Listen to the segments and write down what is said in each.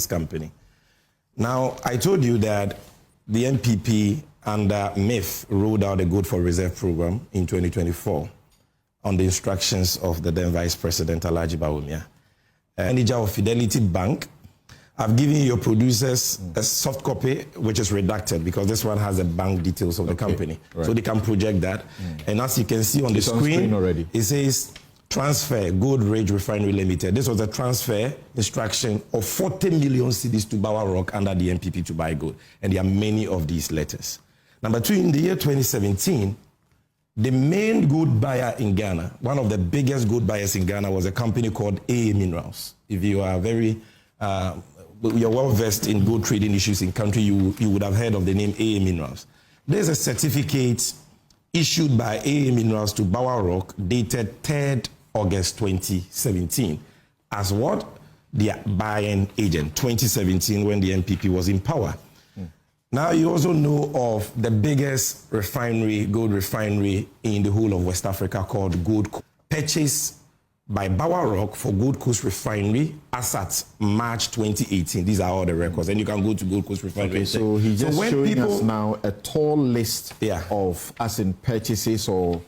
company. Now, I told you that the NPP under MIF rolled out a Good for Reserve program in 2024 on the instructions of the then Vice President Alhaji Bawumia. Manager of Fidelity Bank, I've given your producers a soft copy, which is redacted because this one has the bank details of the company. Right. So they can project that. And as you can see on the screen already, it says transfer Gold Ridge Refinery Limited. This was a transfer instruction of 40 million cedis to Bawa-Rock under the NPP to buy gold. And there are many of these letters. Number two, in the year 2017, the main gold buyer in Ghana, one of the biggest gold buyers in Ghana, was a company called AA Minerals. If you are you're well versed in gold trading issues in country, you would have heard of the name AA Minerals. There's a certificate issued by AA Minerals to Bawa-Rock dated 3rd August 2017 as what? The buying agent, 2017 when the NPP was in power. Now you also know of the biggest refinery, gold refinery in the whole of West Africa called Gold Coast, purchased by Bawa-Rock for Gold Coast Refinery as at March 2018. These are all the records, and you can go to Gold Coast Refinery. Okay, so he's just showing us now a tall list of as in purchases or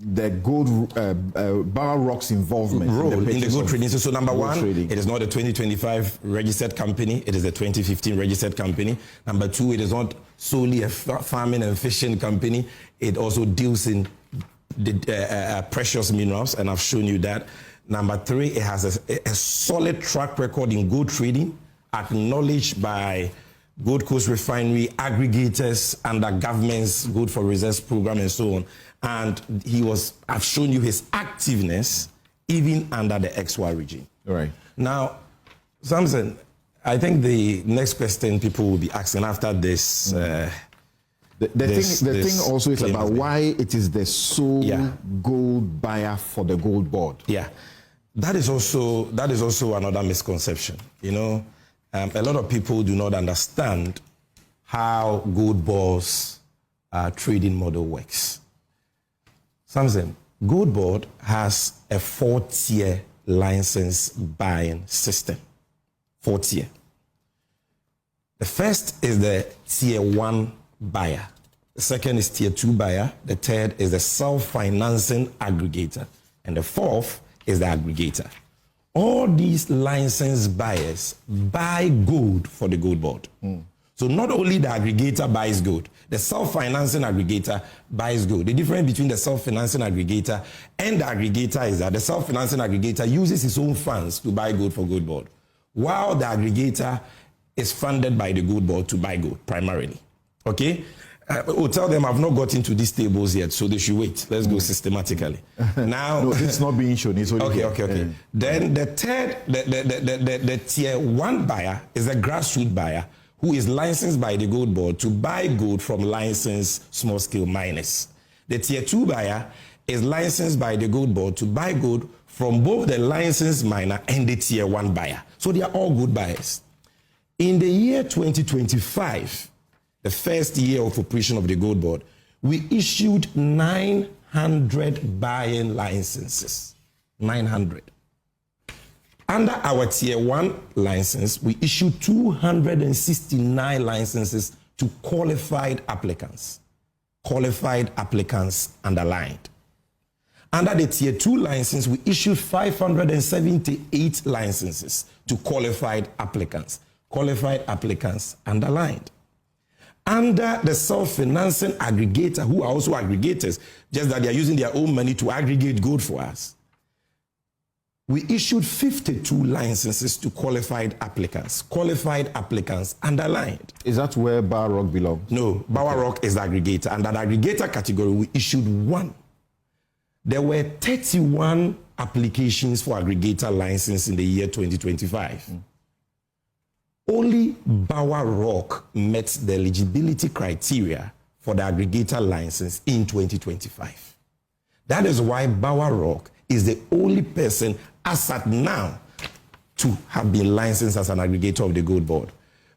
the gold Bawa-Rock's involvement role in the gold trading. So number one, it is not a 2025 registered company. It is a 2015 registered company. Number two, it is not solely a farming and fishing company. It also deals in the precious minerals, and I've shown you that. Number three, it has a solid track record in gold trading, acknowledged by Gold Coast Refinery aggregators under government's Good for Reserves program and so on. And I've shown you his activeness even under the XY regime. All right. Now, Samson, I think the next question people will be asking after this. The thing also is about why it is the sole gold buyer for the gold board. Yeah, that is also another misconception. You know, a lot of people do not understand how gold board's trading model works. Samson, Gold Board has a 4-tier license buying system. 4-tier. The first is the tier 1 buyer. The second is tier 2 buyer. The third is the self-financing aggregator. And the fourth is the aggregator. All these license buyers buy gold for the Gold Board. So not only the aggregator buys gold, the self-financing aggregator buys gold. The difference between the self-financing aggregator and the aggregator is that the self-financing aggregator uses his own funds to buy gold for Gold Board, while the aggregator is funded by the Gold Board to buy gold primarily. Okay? We'll tell them I've not got into these tables yet, so they should wait. Let's go systematically. Now, no, it's not being shown. It's only okay. Then the third, the tier 1 buyer is a grassroots buyer who is licensed by the Gold Board to buy gold from licensed small-scale miners. The tier 2 buyer is licensed by the Gold Board to buy gold from both the licensed miner and the tier 1 buyer. So they are all gold buyers. In the year 2025, the first year of operation of the Gold Board, we issued 900 buying licenses. 900. Under our tier 1 license, we issued 269 licenses to qualified applicants. Qualified applicants underlined. Under the tier 2 license, we issued 578 licenses to qualified applicants. Qualified applicants underlined. Under the self-financing aggregator, who are also aggregators, just that they are using their own money to aggregate gold for us, we issued 52 licenses to qualified applicants. Qualified applicants underlined. Is that where Bawa-Rock belongs? No, Bawa-Rock is the aggregator. Under the aggregator category, we issued 1. There were 31 applications for aggregator license in the year 2025. Only Bawa-Rock met the eligibility criteria for the aggregator license in 2025. That is why Bawa-Rock is the only person as at now to have been licensed as an aggregator of the Gold Board.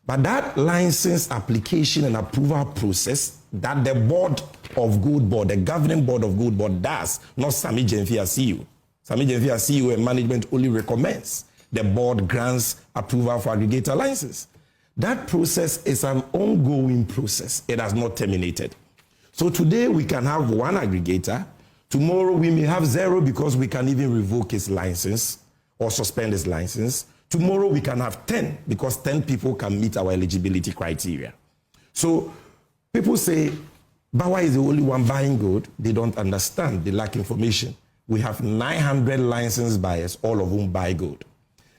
But that license application and approval process that the board of Gold Board, the governing board of Gold Board does, not Sammy Gyamfi as CEO. Sammy Gyamfi as CEO and management only recommends. the board grants approval for aggregator license. That process is an ongoing process. It has not terminated. So today we can have one aggregator. Tomorrow we may have 0 because we can even revoke his license or suspend his license. Tomorrow we can have 10 because 10 people can meet our eligibility criteria. So people say, Bawa is the only one buying gold. They don't understand. They lack information. We have 900 licensed buyers, all of whom buy gold.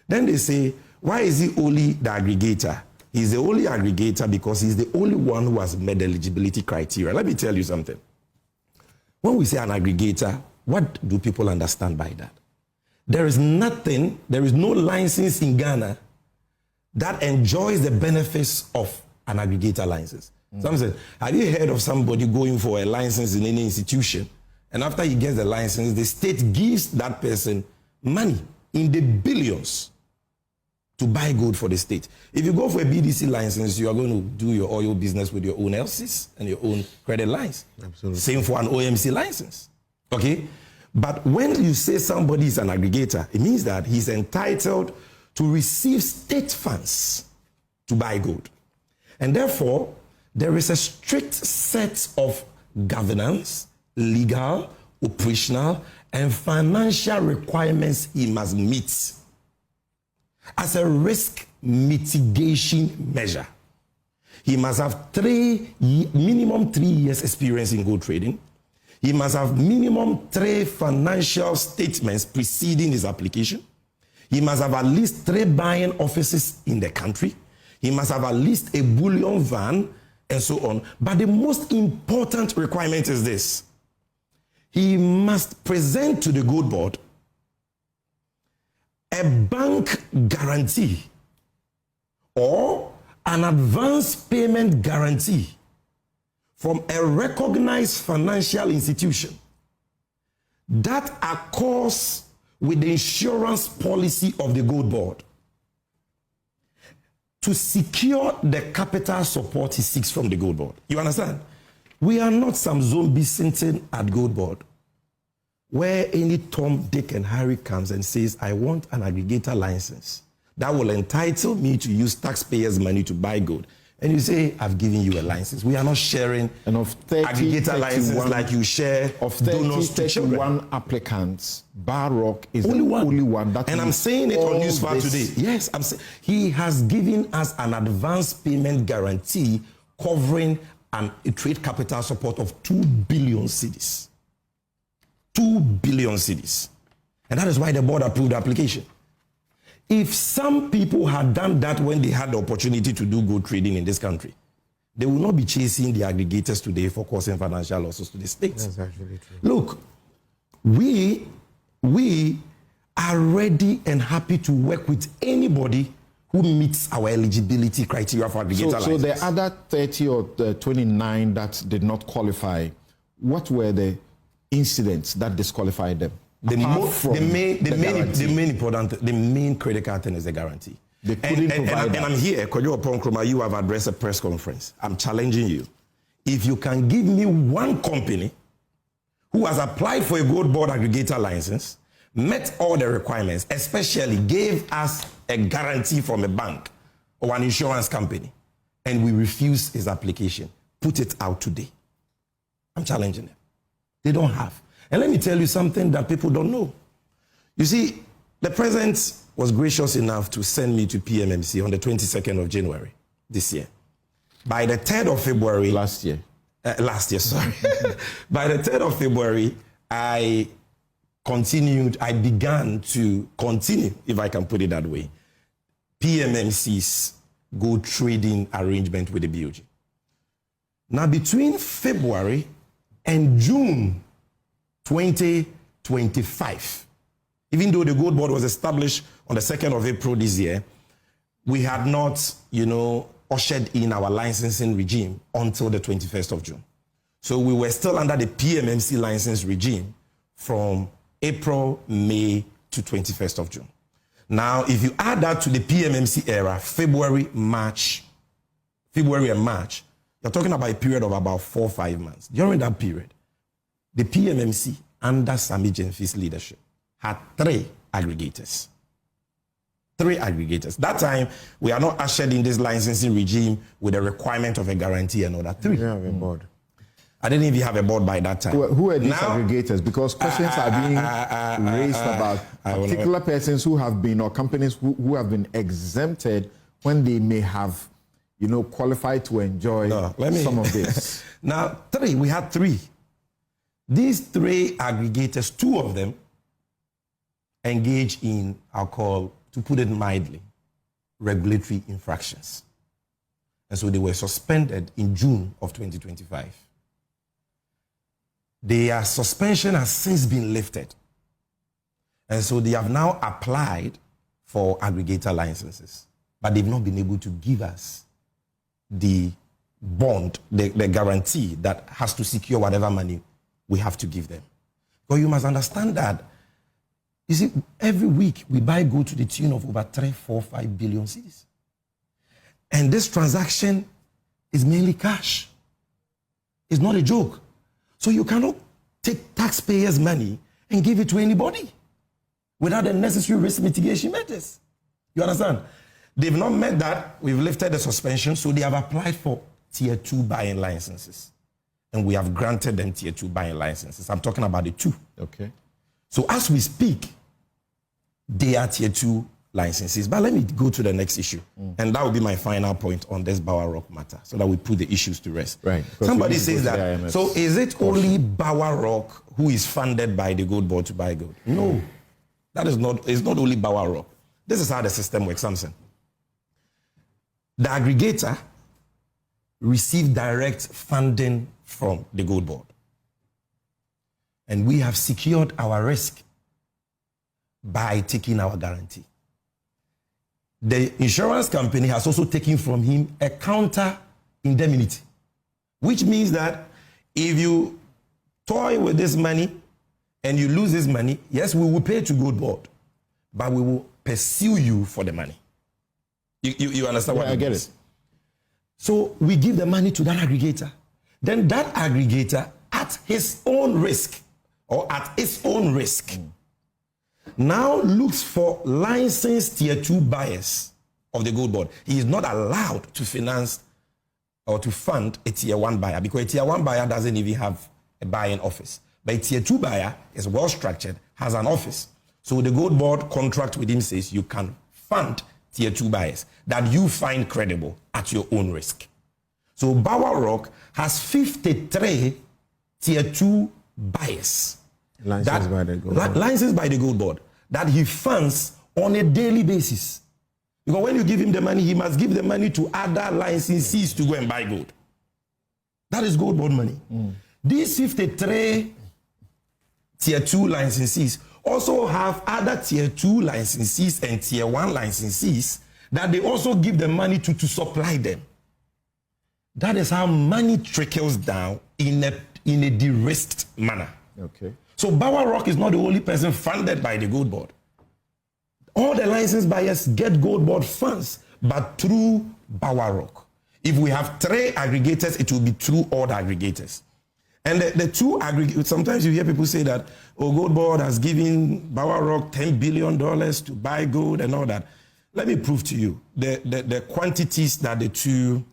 Then they say, why is he only the aggregator? He's the only aggregator because he's the only one who has met the eligibility criteria. Let me tell you something. When we say an aggregator, what do people understand by that? There is nothing, there is no license in Ghana that enjoys the benefits of an aggregator license. Some say, have you heard of somebody going for a license in any institution, and after he gets the license, the state gives that person money in the billions to buy gold for the state? If you go for a BDC license, you are going to do your oil business with your own LCs and your own credit lines. Absolutely. Same for an OMC license. Okay? But when you say somebody is an aggregator, it means that he's entitled to receive state funds to buy gold. And therefore, there is a strict set of governance, legal, operational, and financial requirements he must meet as a risk mitigation measure. He must have minimum 3 years experience in gold trading. He must have minimum 3 financial statements preceding his application. He must have at least 3 buying offices in the country. He must have at least a bullion van, and so on. But the most important requirement is this. He must present to the gold board a bank guarantee or an advance payment guarantee from a recognized financial institution that accords with the insurance policy of the gold board to secure the capital support he seeks from the gold board. You understand? We are not some zombie sitting at gold board where any Tom, Dick, and Harry comes and says, I want an aggregator license that will entitle me to use taxpayers' money to buy gold. And you say, I've given you a license. We are not sharing and of 30, aggregator license like you share of 31 applicants. Bawa-Rock is only the one. only one. That and I'm saying it on Newsfile today. Yes, I'm saying he has given us an advance payment guarantee covering a trade capital support of 2 billion cedis. 2 billion cedis. And that is why the board approved the application. If some people had done that when they had the opportunity to do gold trading in this country, they will not be chasing the aggregators today for causing financial losses to the state. That's actually true. Look, we are ready and happy to work with anybody who meets our eligibility criteria for aggregator license. So the other 30 or 29 that did not qualify, what were the incidents that disqualified them? The main critical thing is the guarantee. They couldn't provide that. And I'm here, Kojo Oponkroma, you have addressed a press conference. I'm challenging you. If you can give me one company who has applied for a gold board aggregator license, met all the requirements, especially gave us a guarantee from a bank or an insurance company, and we refuse his application, put it out today. I'm challenging them. They don't have. And let me tell you something that people don't know. You see, the president was gracious enough to send me to PMMC on the 22nd of January this year. By the 3rd of February... Last year, sorry. By the 3rd of February, I began to continue, if I can put it that way, PMMC's gold trading arrangement with the BOG. Now, between February and June 2025, even though the gold board was established on the 2nd of April this year, we had not, ushered in our licensing regime until the 21st of June. So we were still under the PMMC license regime from April, May to 21st of June. Now, if you add that to the PMMC era, February and March, you're talking about a period of about 4 or 5 months. During that period, the PMMC, under Sammy Gyamfi's leadership, had 3 aggregators. 3 aggregators. That time, we are not ushered in this licensing regime with a requirement of a guarantee and all that. 3. You have a board. I didn't even have a board by that time. Who are these aggregators? Because questions are being raised about particular persons who have been, or companies who have been exempted when they may have, qualified to enjoy some of this. Now, we had 3. These 3 aggregators, 2 of them engage in, I'll call, to put it mildly, regulatory infractions. And so they were suspended in June of 2025. Their suspension has since been lifted. And so they have now applied for aggregator licenses, but they've not been able to give us the bond, the guarantee that has to secure whatever money we have to give them. But you must understand that, you see, every week we buy gold to the tune of over 3, 4, 5 billion cedis. And this transaction is mainly cash. It's not a joke. So you cannot take taxpayers' money and give it to anybody without the necessary risk mitigation measures. You understand? They've not met that. We've lifted the suspension, so they have applied for Tier 2 buying licenses. And we have granted them Tier 2 buying licenses. I'm talking about the 2. Okay. So as we speak, they are Tier 2 licenses. But let me go to the next issue. And that will be my final point on this Bawa-Rock matter, so that we put the issues to rest. Right. Somebody says that, so is it only Bawa-Rock who is funded by the gold board to buy gold? No. That is not, it's not only Bawa-Rock. This is how the system works, Samson. The aggregator received direct funding from the gold board. And we have secured our risk by taking our guarantee. The insurance company has also taken from him a counter indemnity, which means that if you toy with this money and you lose this money, yes, we will pay to gold board, but we will pursue you for the money. You understand what I get it? So we give the money to that aggregator. Then that aggregator, at his own risk, or at its own risk, now looks for licensed Tier 2 buyers of the gold board. He is not allowed to finance or to fund a Tier 1 buyer, because a Tier 1 buyer doesn't even have a buying office. But a Tier 2 buyer is well structured, has an office. So the gold board contract with him says you can fund Tier 2 buyers that you find credible at your own risk. So Bawa-Rock has 53 Tier 2 buyers. Licensed by the gold board. Licensed by the gold board that he funds on a daily basis. Because when you give him the money, he must give the money to other licensees to go and buy gold. That is gold board money. These 53 Tier 2 licensees also have other Tier 2 licensees and Tier 1 licensees that they also give the money to supply them. That is how money trickles down in a de-risked manner. Okay. So Bawa-Rock is not the only person funded by the gold board. All the licensed buyers get gold board funds, but through Bawa-Rock. If we have 3 aggregators, it will be through all the aggregators. And the 2 aggregators, sometimes you hear people say that, oh, gold board has given Bawa-Rock $10 billion to buy gold and all that. Let me prove to you the quantities that the 2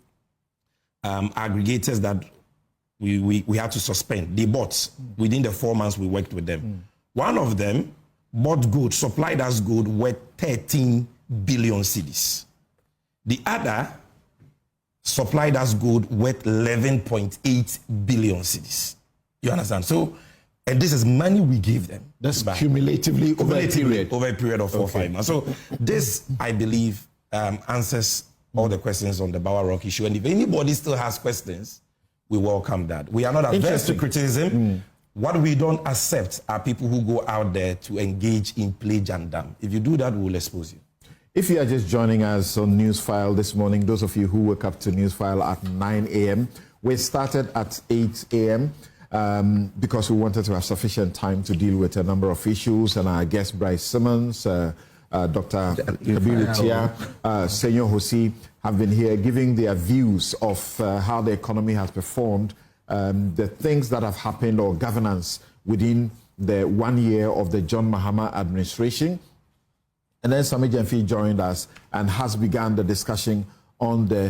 aggregators that we had to suspend, they bought within the 4 months we worked with them. One of them bought gold, supplied us gold worth 13 billion cedis. The other supplied us gold worth 11.8 billion cedis. You understand? So, and this is money we gave them. That's cumulatively over a period of 4 or 5 months. So this, I believe, answers all the questions on the Bawa-Rock issue. And if anybody still has questions, we welcome that. We are not averse to criticism. What we don't accept are people who go out there to engage in play jandam. If you do that, we will expose you. If you are just joining us on Newsfile this morning, those of you who woke up to Newsfile at 9 a.m., we started at 8 a.m. Because we wanted to have sufficient time to deal with a number of issues. And our guest, Bryce Simmons, Dr. Kabiru Tia, Senyor Hosi, have been here giving their views of how the economy has performed, the things that have happened or governance within the 1 year of the John Mahama administration. And then Sammy Gyamfi joined us and has begun the discussion on the